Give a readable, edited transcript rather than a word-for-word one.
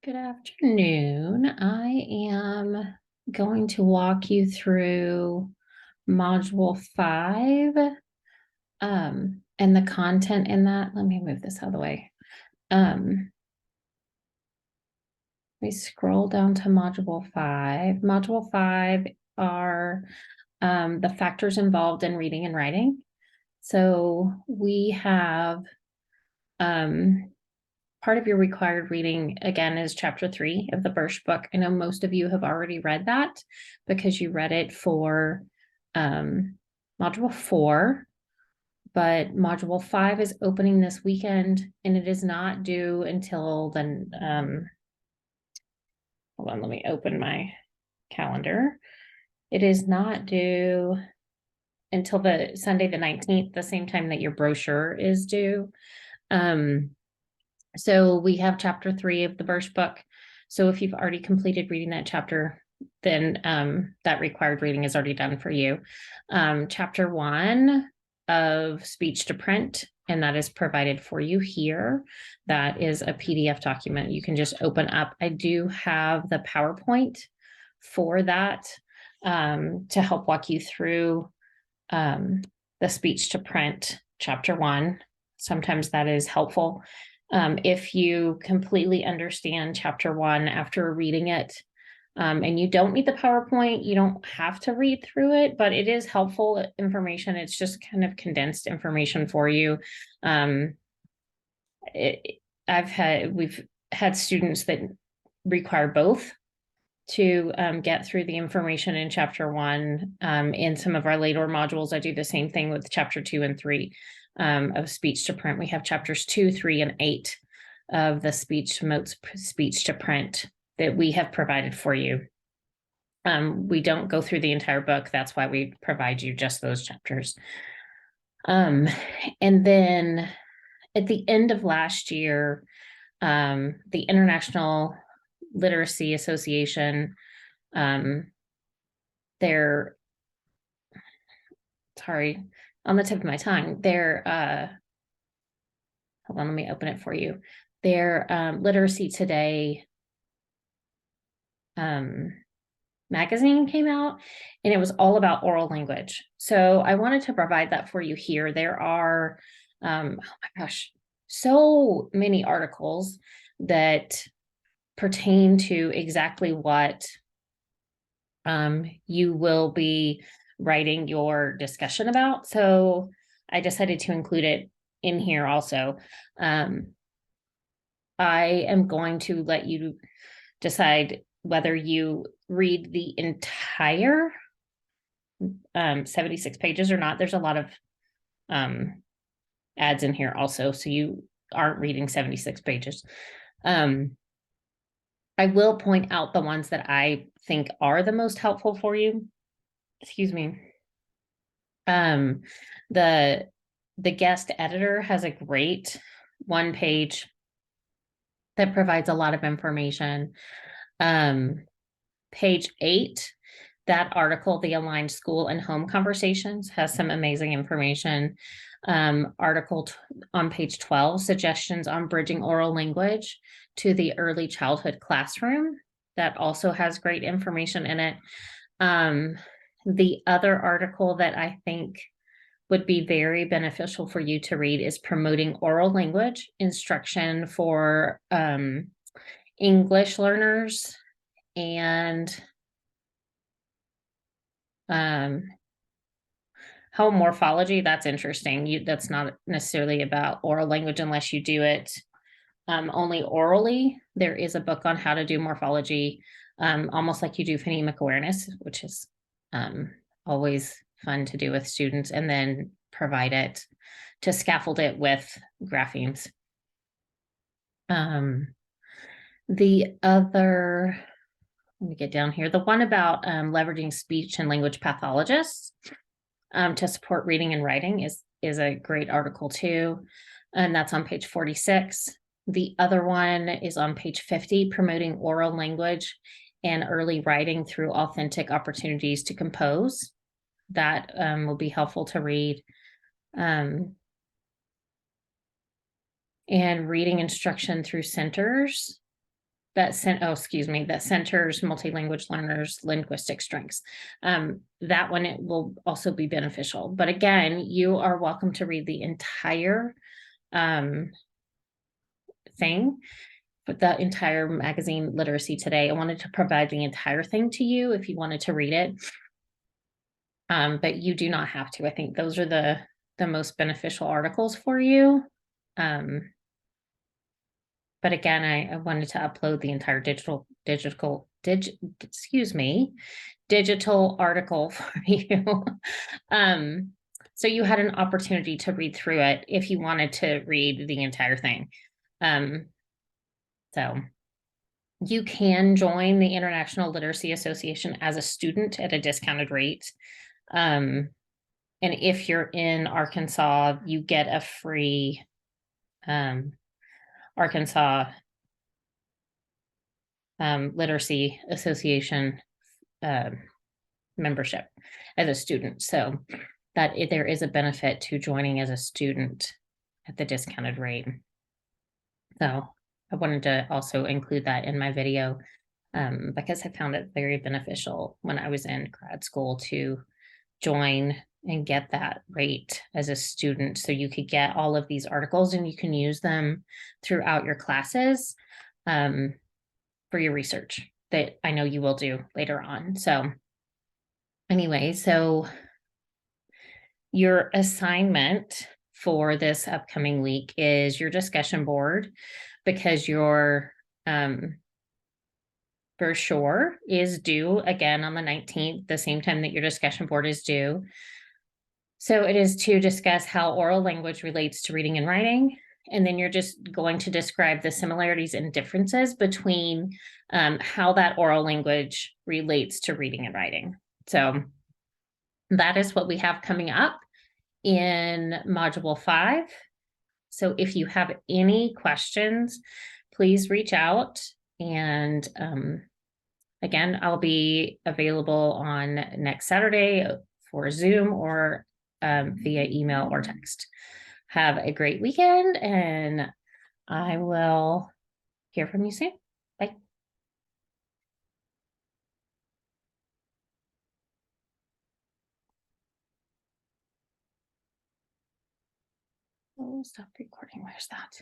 Good afternoon. I am going to walk you through Module 5 and the content in that. Let me move this out of the way. We scroll down to Module 5. Module 5 are the factors involved in reading and writing. So we have part of your required reading, again, is chapter 3 of the Birch book. I know most of you have already read that because you read it for module 4, but module 5 is opening this weekend and it is not due until the, hold on, let me open my calendar. It is not due until the Sunday, the 19th, the same time that your brochure is due. So we have chapter 3 of the Birch book. So if you've already completed reading that chapter, then that required reading is already done for you. Chapter 1 of speech to print, and that is provided for you here. That is a PDF document you can just open up. I do have the PowerPoint for that to help walk you through the speech to print chapter 1. Sometimes that is helpful. If you completely understand chapter 1 after reading it, and you don't need the PowerPoint, you don't have to read through it, but it is helpful information. It's just kind of condensed information for you. We've had students that require both to get through the information in chapter 1. In some of our later modules, I do the same thing with chapter 2 and 3 of speech to print. We have chapters 2, 3, and 8 of the speech to print that we have provided for you. We don't go through the entire book. That's why we provide you just those chapters. And then at the end of last year, the International Literacy Association, they're, sorry, on the tip of my tongue, their, hold on, let me open it for you. Their Literacy Today magazine came out, and it was all about oral language. So I wanted to provide that for you here. There are, oh my gosh, so many articles that pertain to exactly what you will be writing your discussion about. So I decided to include it in here also. I am going to let you decide whether you read the entire 76 pages or not. There's a lot of ads in here also, so you aren't reading 76 pages. I will point out the ones that I think are the most helpful for you. Excuse me. The guest editor has a great 1-page that provides a lot of information. Page 8, that article, The Aligned School and Home Conversations, has some amazing information. Article on page 12, Suggestions on Bridging Oral Language to the Early Childhood Classroom. That also has great information in it. The other article that I think would be very beneficial for you to read is Promoting Oral Language Instruction for English Learners and home morphology. That's interesting. That's not necessarily about oral language unless you do it only orally. There is a book on how to do morphology, almost like you do phonemic awareness, which is always fun to do with students, and then provide it to scaffold it with graphemes. The other, let me get down here, the one about leveraging speech and language pathologists to support reading and writing is a great article too, and that's on page 46. The other one is on page 50, Promoting Oral Language and Early Writing Through Authentic Opportunities to Compose. That will be helpful to read. And Reading Instruction Through Centers that centers multi-language learners' linguistic strengths. That one, it will also be beneficial. But again, you are welcome to read the entire thing, but the entire magazine, Literacy Today. I wanted to provide the entire thing to you if you wanted to read it. But you do not have to. I think those are the most beneficial articles for you. But again, I wanted to upload the entire digital article for you. So you had an opportunity to read through it if you wanted to read the entire thing. So you can join the International Literacy Association as a student at a discounted rate. And if you're in Arkansas, you get a free Arkansas Literacy Association membership as a student. So that there is a benefit to joining as a student at the discounted rate. So I wanted to also include that in my video because I found it very beneficial when I was in grad school to join and get that rate as a student. So you could get all of these articles and you can use them throughout your classes for your research that I know you will do later on. So anyway, so your assignment for this upcoming week is your discussion board, because your brochure is due again on the 19th, the same time that your discussion board is due. So it is to discuss how oral language relates to reading and writing. And then you're just going to describe the similarities and differences between how that oral language relates to reading and writing. So that is what we have coming up in Module 5. So if you have any questions, please reach out. And again, I'll be available on next Saturday for Zoom or via email or text. Have a great weekend, and I will hear from you soon. Bye. Oh, stop recording. Where's that?